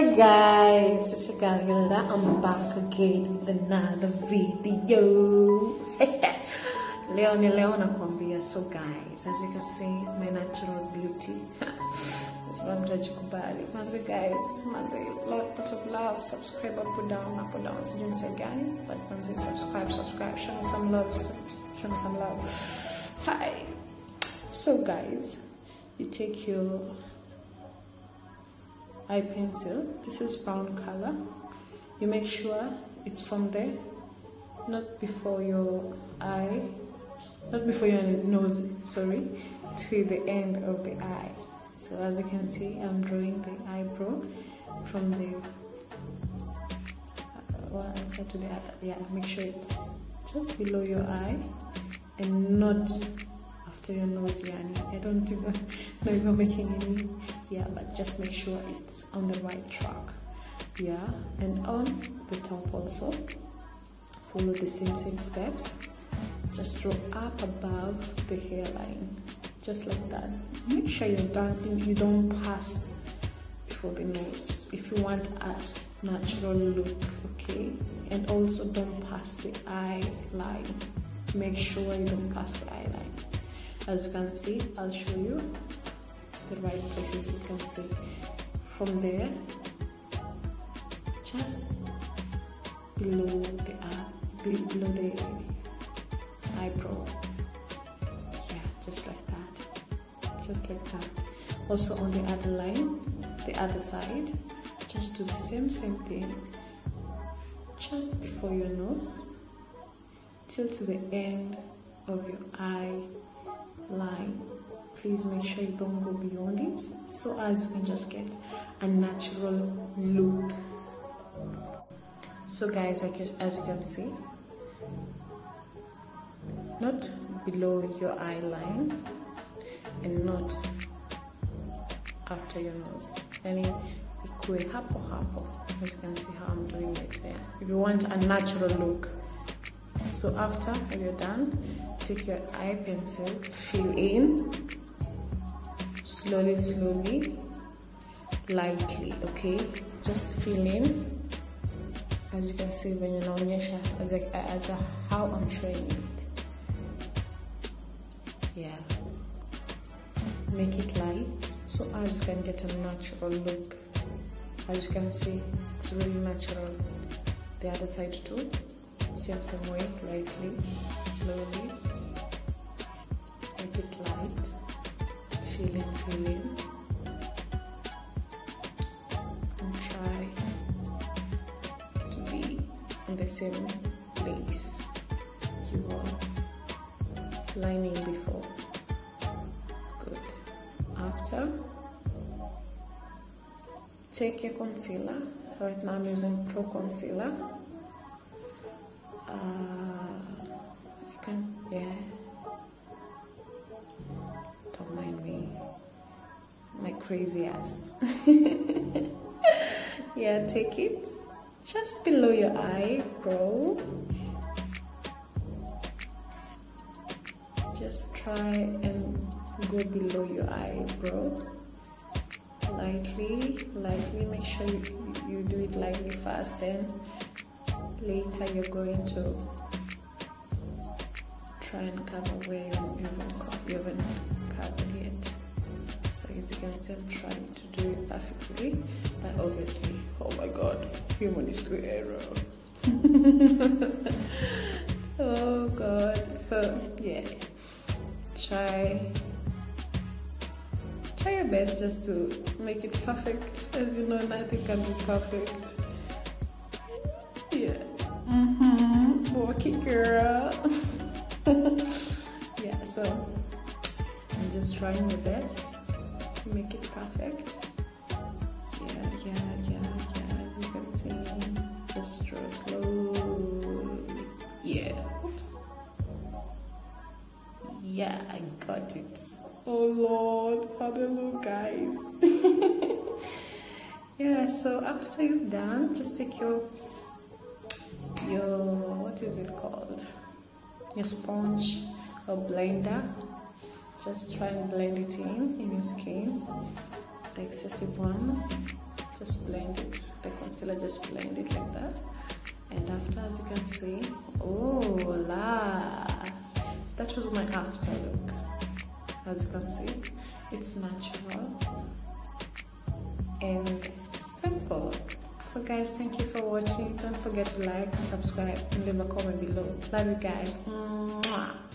Hi guys, it's your girl Hilda. I'm back again with another video. Leo nakwambia. So guys, as you can see, my natural beauty. That's what I'm trying to kubali. Manze guys, manze lots of love. Subscribe, up or down. So you don't say guy, but manze subscribe. Show me some love. Hi. So guys, you take your eye pencil. This is brown color. You make sure it's from there, not before your eye, not before your nose, sorry, to the end of the eye. So as you can see, I'm drawing the eyebrow from the one side to the other. Yeah, make sure it's just below your eye and not after your nose, yani. I don't think know if I'm making any, yeah, but just make sure it's on the right track. Yeah, and on the top also follow the same steps. Just draw up above the hairline, just like that. Make sure you don't pass before the nose if you want a natural look, okay? And also don't pass the eye line. Make sure you don't pass the eye line. As you can see, I'll show you the right places. You can see from there, just below the eyebrow. Yeah, just like that. Also on the other line, the other side, just do the same thing, just before your nose till to the end of your eye line. Please make sure you don't go beyond it, so as you can just get a natural look. So guys, as you can see, not below your eye line and not after your nose. And ikue hapo. As you can see how I'm doing it there. If you want a natural look. So after you're done, take your eye pencil, fill in slowly, lightly, okay? Just fill in. As you can see when you're as how I'm showing it. Yeah. Make it light so as you can get a natural look. As you can see, it's really natural. The other side too. Same way, lightly, slowly. Make it light. Fill in. And try to be in the same place you were lining before. Good. After, take your concealer. Right now I'm using Pro Concealer. Don't mind me, my crazy ass. Yeah, take it just below your eyebrow. Just try and go below your eyebrow. Lightly. Make sure you do it lightly first, then later you're going to try and cover where you haven't covered yet. So as you can see, I'm trying to do it perfectly, but obviously, oh my god, human is to error. Oh god. So yeah, try your best just to make it perfect. As you know, nothing can be perfect. Yeah. Walkie girl. Yeah, so I'm just trying my best to make it perfect. Yeah. You can see, just draw slowly. Yeah. Oops. Yeah, I got it. Oh Lord, hallelujah, guys. Yeah, so after you've done, just take your what is it called? Your sponge or blender. Just try and blend it in your skin, the excessive one. just blend it, the concealer, just blend it like that. And after, as you can see, oh la, that was my after look. As you can see, it's natural and simple. So guys, thank you for watching. Don't forget to like, subscribe, and leave a comment below. Love you guys. Mwah.